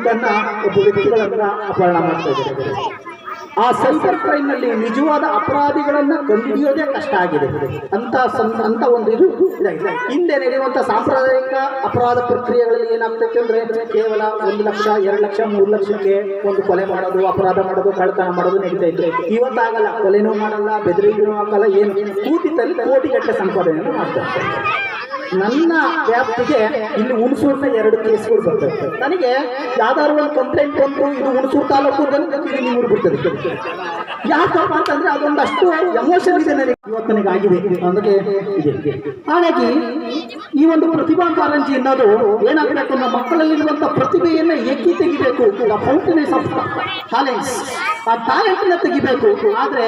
ದುಡ್ಡನ್ನ ಒಬ್ಬ ವ್ಯಕ್ತಿಗಳನ್ನ ಅಪಹರಣ ಮಾಡ್ತಾ ಇದ್ದಾರೆ. ಆ ಸೈಬರ್ ಕ್ರೈಮ್ ನಲ್ಲಿ ನಿಜವಾದ ಅಪರಾಧಿಗಳನ್ನ ಕಂಡುಹಿಡಿಯೋದೇ ಕಷ್ಟ ಆಗಿದೆ. ಅಂತ ಒಂದು ಇದು ಹಿಂದೆ ನಡೆಯುವಂತ ಸಾಂಪ್ರದಾಯಿಕ ಅಪರಾಧ ಪ್ರಕ್ರಿಯೆಗಳಲ್ಲಿ ಏನಾಗ್ತೈತೆ ಅಂದ್ರೆ ಕೇವಲ 1 ಲಕ್ಷ 2 ಲಕ್ಷ 3 ಲಕ್ಷಕ್ಕೆ ಒಂದು ಕೊಲೆ ಮಾಡೋದು, ಅಪರಾಧ ಮಾಡೋದು, ಕಳ್ಳತನ ಮಾಡೋದು ನಡೀತಾ ಇತ್ತು. ಇವತ್ತಾಗಲ್ಲ, ಕೊಲೆನೂ ಮಾಡಲ್ಲ, ಬೆದರಿಕೆನೂ ಹಾಕಲ್ಲ, ಏನು ಕೂತಿದ್ದಲ್ಲಿ ಕೋಟಿಗಟ್ಟಲೆ ಸಂಪಾದನೆಯನ್ನು ಮಾಡ್ತಾರೆ. ನನ್ನ ವ್ಯಾಪ್ತಿಗೆ ಇಲ್ಲಿ ಹುಣಸೂರಿನ 2 ಕೇಸ್ಗಳು ಬರ್ತವೆ. ನನಗೆ ಯಾವ್ದಾದ್ರು ಒಂದು ಕಂಪ್ಲೇಂಟ್ ಬಂದು ಇದು ಹುಣಸೂರು ತಾಲೂಕು ನೀವು ಬಿಡ್ತದೆ. ಯಾಕಪ್ಪ ಅಂತಂದ್ರೆ ಅದೊಂದಷ್ಟು ಎಮೋಷನ್ ಇದೆ ನನಗೆ, ಇವತ್ತು ನನಗಾಗಿದೆ ಅದಕ್ಕೆ ಇದೆ. ಹಾಗಾಗಿ ಈ ಒಂದು ಪ್ರತಿಭಾ ಕಾರಂಜಿ ಅನ್ನೋದು ಏನಾಗಬೇಕು, ನಮ್ಮ ಮಕ್ಕಳಲ್ಲಿರುವಂಥ ಪ್ರತಿಭೆಯನ್ನು ಎಕ್ಕಿ ತೆಗಿಬೇಕು. ಫೌಂಟೇನ್ಸ್ ಆಫ್ ಟ್ಯಾಲೆಂಟ್ಸ್, ಆ ಟ್ಯಾಲೆಂಟ್ ಅನ್ನ ತೆಗಿಬೇಕು. ಆದ್ರೆ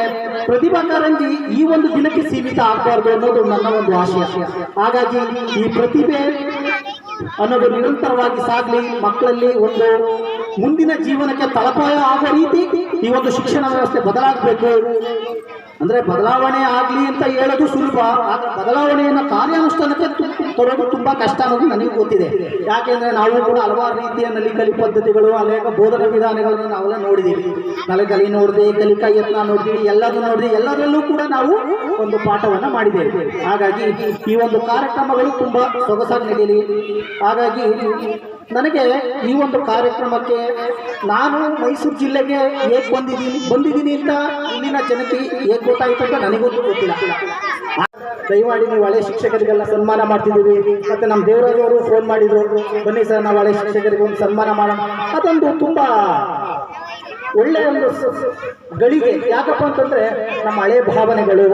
ಪ್ರತಿಭಾ ಕಾರಂಜಿ ಈ ಒಂದು ದಿನಕ್ಕೆ ಸೀಮಿತ ಆಗಬಾರ್ದು ಅನ್ನೋದು ನನ್ನ ಒಂದು ಆಶಯ. ಹಾಗಾಗಿ ಈ ಪ್ರತಿಭೆ ಅನ್ನೋದು ನಿರಂತರವಾಗಿ ಸಾಗಲಿ, ಮಕ್ಕಳಲ್ಲಿ ಒಂದು ಮುಂದಿನ ಜೀವನಕ್ಕೆ ತಳಪಾಯ ಆಗೋ ರೀತಿ ಈ ಒಂದು ಶಿಕ್ಷಣ ವ್ಯವಸ್ಥೆ ಬದಲಾಗಬೇಕು. ಅಂದ್ರೆ ಬದಲಾವಣೆ ಆಗಲಿ ಅಂತ ಹೇಳೋದು ಸುಲಭ, ಆದ್ರೆ ಬದಲಾವಣೆಯನ್ನು ಕಾರ್ಯಾನುಷ್ಠಾನಕ್ಕೆ ತರೋದು ತುಂಬಾ ಕಷ್ಟ ಅನ್ನೋದು ನನಗೆ ಗೊತ್ತಿದೆ. ಯಾಕೆಂದ್ರೆ ನಾವು ಕೂಡ ಹಲವಾರು ರೀತಿಯ ನಲಿಕಲಿ ಪದ್ಧತಿಗಳು, ಅನೇಕ ಬೋಧನಾ ವಿಧಾನಗಳನ್ನು ನಾವೆಲ್ಲ ನೋಡಿದ್ದೀವಿ. ನಲಿಕಲಿ ನೋಡಿದ್ವಿ, ಕಲಿಕಾ ಯತ್ನ ನೋಡಿದ್ವಿ, ಎಲ್ಲದನ್ನು ನೋಡಿದ್ವಿ. ಎಲ್ಲದರಲ್ಲೂ ಕೂಡ ನಾವು ಒಂದು ಪಾಠವನ್ನು ಮಾಡಿದ್ದೇವೆ. ಹಾಗಾಗಿ ಈ ಒಂದು ಕಾರ್ಯಕ್ರಮಗಳು ತುಂಬಾ ಸೊಗಸಾಗಿ ನಡೆಯಲಿ. ಹಾಗಾಗಿ ನನಗೆ ಈ ಒಂದು ಕಾರ್ಯಕ್ರಮಕ್ಕೆ ನಾನು ಮೈಸೂರು ಜಿಲ್ಲೆಗೆ ಹೇಗೆ ಬಂದಿದ್ದೀನಿ ಅಂತ ಇಲ್ಲಿನ ಜನತೆ ಹೇಗೆ ಗೊತ್ತಾಯಿತು ಅಂತ ನನಗೂ ಗೊತ್ತಿಲ್ಲ. ದಯಮಾಡಿ ನೀವು ಹಳೆ ಶಿಕ್ಷಕರಿಗೆಲ್ಲ ಸನ್ಮಾನ ಮಾಡ್ತಿದ್ದೀವಿ. ಮತ್ತು ನಮ್ಮ ದೇವರಾಜ್ ಅವರು ಫೋನ್ ಮಾಡಿದ್ರು, ಬನ್ನಿ ಸರ್ ನಾವು ಹಳೆ ಶಿಕ್ಷಕರಿಗೆ ಒಂದು ಸನ್ಮಾನ ಮಾಡೋಣ. ಅದೊಂದು ತುಂಬ ಒಳ್ಳೆಯ ಒಂದು ಗಳಿಗೆ. ಯಾಕಪ್ಪ ಅಂತಂದರೆ ನಮ್ಮ ಹಳೆ ಭಾವನೆಗಳು,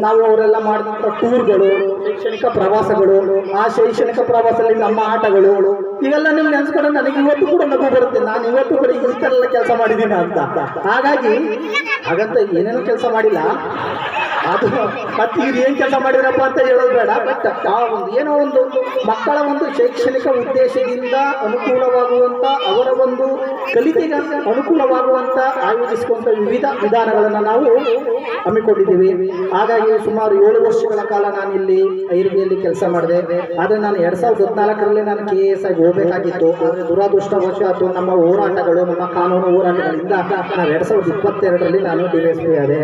ನಾವು ಅವರೆಲ್ಲ ಮಾಡಿದಂಥ ಟೂರ್ಗಳು, ಶೈಕ್ಷಣಿಕ ಪ್ರವಾಸಗಳು, ಆ ಶೈಕ್ಷಣಿಕ ಪ್ರವಾಸದಲ್ಲಿ ನಮ್ಮ ಆಟಗಳು, ಇವೆಲ್ಲ ನಿಮ್ಗೆ ನೆನೆಸ್ಕೊಂಡು ನನಗೆ ಇವತ್ತು ಕೂಡ ನಗು ಬರುತ್ತೆ. ನಾನು ಇವತ್ತು ಕೂಡ ಈ ಥರ ಕೆಲಸ ಮಾಡಿದ್ದೀನಿ ಅಂತ. ಹಾಗಂತ ಏನೇನೋ ಕೆಲಸ ಮಾಡಿಲ್ಲ, ಅದು ಮತ್ತೆ ಇದು ಏನು ಕೆಲಸ ಮಾಡಿದ್ರಪ್ಪ ಅಂತ ಹೇಳೋದು ಬೇಡ. ಬಟ್ ಏನೋ ಒಂದು ಮಕ್ಕಳ ಒಂದು ಶೈಕ್ಷಣಿಕ ಉದ್ದೇಶದಿಂದ ಅನುಕೂಲವಾಗುವಂಥ, ಅವರ ಒಂದು ಕಲಿಕೆಗೆ ಅನುಕೂಲವಾಗುವಂಥ ಆಯೋಜಿಸುವಂಥ ವಿವಿಧ ವಿಧಾನಗಳನ್ನು ನಾವು ಹಮ್ಮಿಕೊಂಡಿದ್ದೀವಿ. ಹಾಗಾಗಿ ಸುಮಾರು 7 ವರ್ಷಗಳ ಕಾಲ ನಾನು ಇಲ್ಲಿ ಐರಿಗೆಯಲ್ಲಿ ಕೆಲಸ ಮಾಡಿದೆ. ಆದರೆ ನಾನು 2014ರಲ್ಲಿ ನಾನು KAS ಆಗಿ ಹೋಗಬೇಕಾಗಿತ್ತು. ಆದರೆ ದುರಾದೃಷ್ಟವಶಾತ್ ನಮ್ಮ ಹೋರಾಟಗಳು, ನಮ್ಮ ಕಾನೂನು ಹೋರಾಟಗಳಿಂದ ನಾನು 2022ರಲ್ಲಿ ನಾನು DSP ಆದೆ.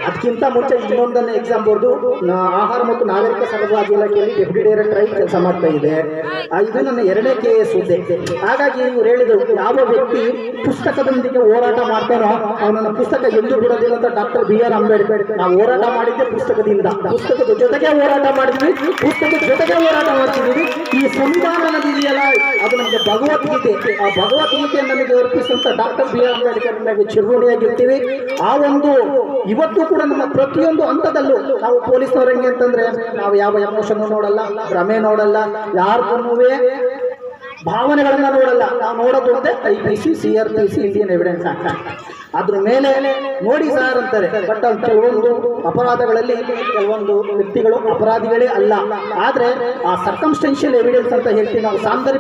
ಅದಕ್ಕಿಂತ ಮುಂಚೆ ಇನ್ನೊಂದನ್ನು ಎಕ್ಸಾಮ್ ಬರೆದು ಆಹಾರ ಮತ್ತು ನಾಗರಿಕ ಸರಬರಾಜು ಇಲಾಖೆಯಲ್ಲಿ ಡೆಪ್ಯೂಟಿ ಡೈರೆಕ್ಟರ್ ಆಗಿ ಕೆಲಸ ಮಾಡ್ತಾ ಇದೆ. ಇದು ನನ್ನ 2ನೇ KAS ಹುದ್ದೆ. ಹಾಗಾಗಿ ಇವ್ರು ಹೇಳಿದ್ರು, ಯಾವ ವ್ಯಕ್ತಿ ಪುಸ್ತಕದೊಂದಿಗೆ ಹೋರಾಟ ಮಾಡ್ತಾನೋ ಅವನನ್ನ ಪುಸ್ತಕ ಎಂದು ಬಿಡೋದಿಲ್ಲ ಅಂತ ಡಾಕ್ಟರ್ BR ಅಂಬೇಡ್ಕರ್. ನಾವು ಹೋರಾಟ ಮಾಡಿದ್ದೆ ಪುಸ್ತಕದಿಂದ, ಪುಸ್ತಕದ ಜೊತೆಗೆ ಹೋರಾಟ ಮಾಡಿದ್ವಿ, ಪುಸ್ತಕದ ಜೊತೆಗೆ ಹೋರಾಟ ಮಾಡ್ತಿದ್ದೀವಿ. ಈ ಸಂವಿಧಾನ ಇದೆಯಲ್ಲ, ಅದು ನಮಗೆ ಭಗವದ್ಗೀತೆ, ಆ ಭಗವದ್ಗೀತೆ ನಮಗೆ ಅರ್ಪಿಸುವಂತ ಡಾಕ್ಟರ್ BR ಅಂಬೇಡ್ಕರ್ ನಮಗೆ ಚಿರಋಣಿಯಾಗಿರ್ತೀವಿ. ಆ ಒಂದು ಇವತ್ತು ಕೂಡ ನಮ್ಮ ಪ್ರತಿಯೊಂದು ಹಂತದಲ್ಲೂ ನಾವು ಪೊಲೀಸ್ನವ್ರು ಹೆಂಗೆ ಅಂತಂದ್ರೆ ನಾವು ಯಾವ ಎಮೋಷನ್ ನೋಡಲ್ಲ, ಭ್ರಮೆ ನೋಡಲ್ಲ, ಯಾರಿಗೂ ಭಾವನೆಗಳನ್ನ ನೋಡಲ್ಲ. ನಾವು ನೋಡೋದು ಅಂತೆ IPC, CRPC, Indian evidence act. ಅದ್ರ ಮೇಲೆ ನೋಡಿ ಸಾರ್ ಅಂತಾರೆ. ಬಟ್ ಕೆಲವೊಂದು ಅಪರಾಧಗಳಲ್ಲಿ ಕೆಲವೊಂದು ವ್ಯಕ್ತಿಗಳು ಅಪರಾಧಿಗಳೇ ಅಲ್ಲ. ಆದ್ರೆ ಆ ಸರ್ಕಮ್ಸ್ಟೆನ್ಷಿಯಲ್ ಎವಿಡೆನ್ಸ್ ಅಂತ ಹೇಳ್ತೀವಿ ನಾವು, ಸಾಂದರ್ಭಿಕ